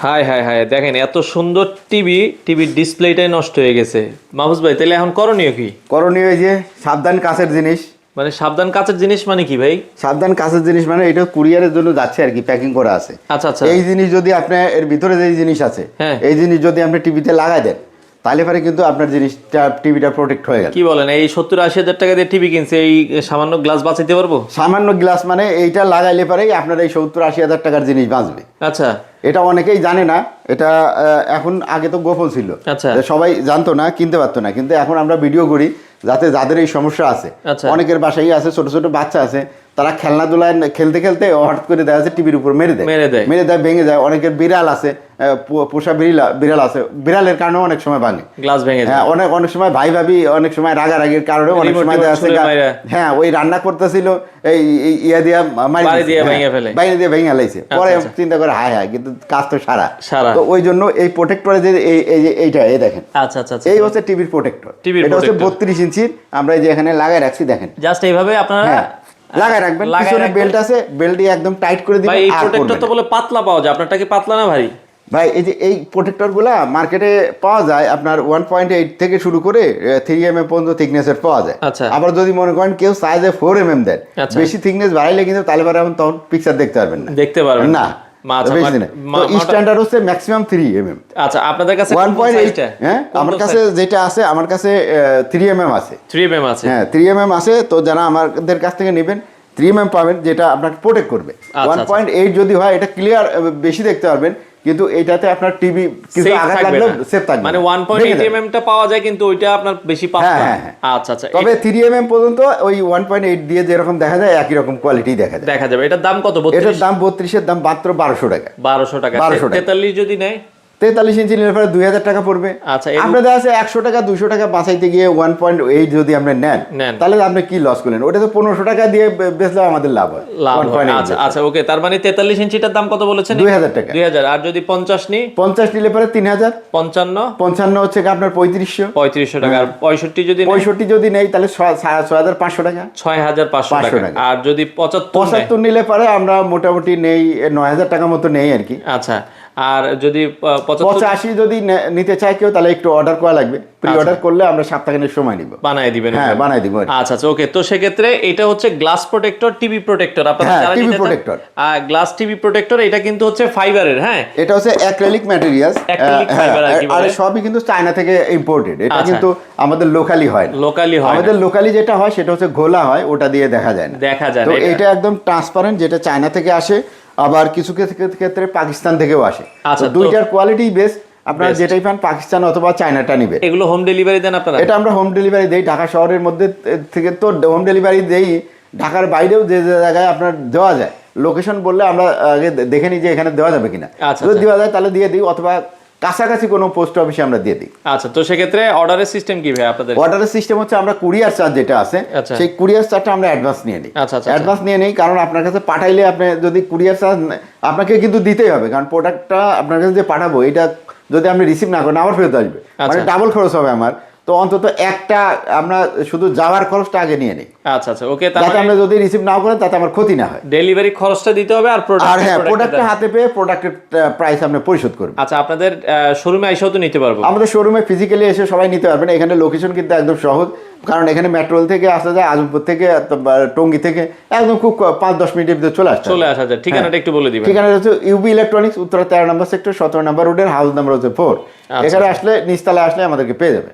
High high high দেখেন এত সুন্দর টিভির ডিসপ্লেটাই নষ্ট হয়ে গেছে। মাহফুজ ভাই তাহলে এখন করণীয় কি? করণীয় এই যে সাবধান কাছের জিনিস। মানে সাবধান কাচের জিনিস মানে কি ভাই? সাবধান কাছের জিনিস মানে এটা কুরিয়ারের জন্য যাচ্ছে আর কি, প্যাকিং করা আছে। আচ্ছা আচ্ছা। এই জিনিস যদি আপনি এর ভিতরে যে জিনিস আছে হ্যাঁ। এই জিনিস যদি আপনি টিভিতে লাগাই দেন তাহলে পরে কিন্তু আপনার জিনিসটা টিভিটা প্রোটেক্ট হয়ে গেল। কি বলেন, এই 70-80 হাজার টাকা দিয়ে টিভি কিনছে, এই সামান্য গ্লাস বাঁচাইতে পারবো? সামান্য গ্লাস মানে এইটা লাগাইলে পরেই আপনার এই 70-80 হাজার টাকার জিনিস বাঁচবে। আচ্ছা এটা অনেকেই জানে না, এটা এখন আগে তো গোপন ছিল, আচ্ছা। সবাই জানতো না, কিনতে পারতো না, কিন্তু এখন আমরা ভিডিও করি যাতে যাদের এই সমস্যা আছে, আচ্ছা। অনেকের বাসায় আছে ছোট ছোট বাচ্চা আছে, তারা খেলনাধুলায় খেলতে খেলতে হঠাৎ করে দেখা যাচ্ছে টিভির উপর মেরে দেয়, ভেঙে যায়। অনেকের বিড়াল আছে, পোষা বিড়াল আছে, বিড়ালের কারণে অনেক সময় ভাঙে, গ্লাস ভেঙে যায়। হ্যাঁ, অনেক সময় ভাই ভাবি অনেক সময় রাগারাগির কারণে অনেক সময় দেখা যাচ্ছে হ্যাঁ ওই রান্না করতেছিল এই ইয়া দিয়া বাইরে দিয়ে ভেঙে লাইছে, পরে চিন্তা করে হায় হায়, কিন্তু কাজ তো সারা। তো ওই জন্য এই প্রোটেক্টরে যে এইটা এই দেখেন, আচ্ছা আচ্ছা, এই হচ্ছে টিভির প্রোটেক্টর। এটা হচ্ছে 32 ইঞ্চির, আমরা এই যে এখানে লাগাই রাখছি দেখেন, জাস্ট এইভাবে আপনারা লাগাই রাখবেন। পিছনে বেল্ট আছে, বেল্ট দিয়ে একদম টাইট করে দিবেন। ভাই এই প্রোটেক্টর তো বলে পাতলা পাওয়া যায়, আপনারটা কি পাতলা না ভাই? ভাই এই যে এই প্রোটেক্টরগুলা মার্কেটে পাওয়া যায় আপনার 1.8 থেকে শুরু করে 3mm পর্যন্ত থিকনেসের পাওয়া যায়। আচ্ছা। আবার যদি মনে করেন কেউ সাইজে 4mm দেন, বেশি থিকনেস বাড়াইলে কিন্তু তাহলে তখন পিকচার দেখতে পারবেন না, দেখতে পারবেন না। স্ট্যান্ডার্ড হচ্ছে ম্যাক্সিমাম 3mm। আচ্ছা, আপনাদের কাছে 1.8, হ্যাঁ আমার কাছে যেটা আছে, আমার কাছে 3mm আছে। 3mm আছে, হ্যাঁ 3mm আছে। তো যারা আমাদের কাছ থেকে নেবেন 3mm পাবেন, যেটা আপনাকে প্রোটেক্ট করবে। 1.8 যদি হয় এটা ক্লিয়ার বেশি দেখতে পারবেন, কিন্তু এইটাতে আপনার টিভি কিছু আঘাত লাগলেও সেফ থাকবে। মানে 1.8mm টা পাওয়া যায়, কিন্তু ওইটা আপনার বেশি পাতলা। আচ্ছা আচ্ছা। তবে 3mm পর্যন্ত ওই 1.8 দিয়ে যেরকম দেখা যায় একই রকম কোয়ালিটি দেখা যাবে। এটার দাম কত? এটার দাম 32 এর দাম মাত্র 1200 টাকা। 1200 টাকা। 43 যদি নেয়, 43 ইঞ্চি নিলে পরে 2000 টাকা পড়বে। আচ্ছা, আপনাদের আছে 100 টাকা 200 টাকা বাঁচাইতে গিয়ে 1.8 যদি আপনি নেন তাহলে আপনি কি লস করলেন? ওটা তো 1500 টাকা দিয়ে বেচলে আমাদের লাভ হয়। আচ্ছা আচ্ছা, ওকে। তার মানে 43 ইঞ্চিটার দাম কত বলেছেন? 2000 টাকা। 2000। আর যদি 50 নি? 50 নিলে পরে 3000। 55 হচ্ছে আপনার 3500 টাকা। আর 65 যদি নেই তাহলে 6500 টাকা। 6500 টাকা। আর যদি 75 নিলে পরে আমরা মোটামুটি নেই 9000 টাকা মতো নেই আর কি। আচ্ছা। আর যদি 85 যদি নিতে চায় কেউ তাহলে একটু অর্ডার করা লাগবে। প্রি অর্ডার করলে আমরা সপ্তাহখানেক সময় নিব, বানায় দিবেন। হ্যাঁ বানায় দিব। আচ্ছা আচ্ছা, ওকে। তো সেক্ষেত্রে এটা হচ্ছে গ্লাস প্রোটেক্টর, টিভি প্রোটেক্টর। আপনারা যারা TV protector, glass TV protector, এটা কিন্তু হচ্ছে ফাইবারের। হ্যাঁ, এটা হচ্ছে অ্যাক্রিলিক ম্যাটেরিয়ালস, আর সবই কিন্তু চায়না থেকে ইম্পোর্টেড। এটা কিন্তু আমাদের লোকালি হয় না। আমাদের লোকালি যেটা হয় সেটা হচ্ছে ঘোলা হয়, ওটা দিয়ে দেখা যায় না। তো এটা একদম ট্রান্সপারেন্ট, যেটা চায়না থেকে আসে, আবার কিছু ক্ষেত্রে পাকিস্তান থেকেও আসে। আচ্ছা, দুইটার কোয়ালিটি বেস্ট। আপনারা যেটাই পান পাকিস্তান অথবা চায়নাটা নিবেন। এগুলো হোম ডেলিভারি দেন আপনারা? এটা আমরা হোম ডেলিভারি দেই। ঢাকা শহরের মধ্যে থেকে তো হোম ডেলিভারি দেই, ঢাকার বাইরেও যে জায়গায় আপনার দেওয়া যায় লোকেশন বললে আমরা আগে দেখে নিই যে এখানে দেওয়া যাবে কিনা। যদি দেওয়া যায় তাহলে দিয়ে দিই, অথবা কাছাকাছি কোনো পোস্ট অফিসে আমরা দিয়ে দিই। আচ্ছা, তো সেক্ষেত্রে অর্ডারের সিস্টেম কি ভাই আপনাদের? অর্ডারের সিস্টেম হচ্ছে আমরা কুরিয়ার চার্জ যেটা আছে, সেই কুরিয়ার চার্জটা আমরা অ্যাডভান্স নিয়ে নিই। অ্যাডভান্স নিয়ে নিই, কারণ আপনার কাছে পাঠাইলে আপনি যদি কুরিয়ার চার্জ আপনাকে কিন্তু দিতেই হবে, কারণ প্রোডাক্টটা আপনার কাছে যে পাঠাবো এটা যদি আপনি রিসিভ না করেন আবার ফেরত আসবে, মানে ডাবল খরচ হবে আমার। তো অন্তত একটা আমরা শুধু যাওয়ার খরচটা আগে নিয়ে নিই। আচ্ছা আচ্ছা, ওকে। তাতে আমরা যদি রিসিভ না করেন তাতে আমার ক্ষতি না হয়। ডেলিভারি খরচটা দিতে হবে, আর প্রোডাক্টটা হাতে পেয়ে প্রোডাক্টের প্রাইস আপনি পরিশোধ করবেন। আচ্ছা, আপনাদের শোরুমে এসেও তো নিতে পারবো? আমাদের শোরুমে ফিজিক্যালি এসে সবাই নিতে পারবেন। এখানে লোকেশন কিন্তু একদম সহজ, কারণ এখানে মেট্রোল থেকে আসা যায়, আজমপুর থেকে, টঙ্গী থেকে, একদম খুব 5-10 মিনিটের ভিতরে চলে আসা যায়। ঠিকানাটা একটু বলে দিবেন। ঠিকানা হচ্ছে ইউবি ইলেকট্রনিক্স, উত্তরা 13 নম্বর সেক্টর, 17 নম্বর রোডের, হাউস নাম্বার হচ্ছে 4। এখানে আসলে নিচতলায় আসলে আমাদেরকে পেয়ে যাবে।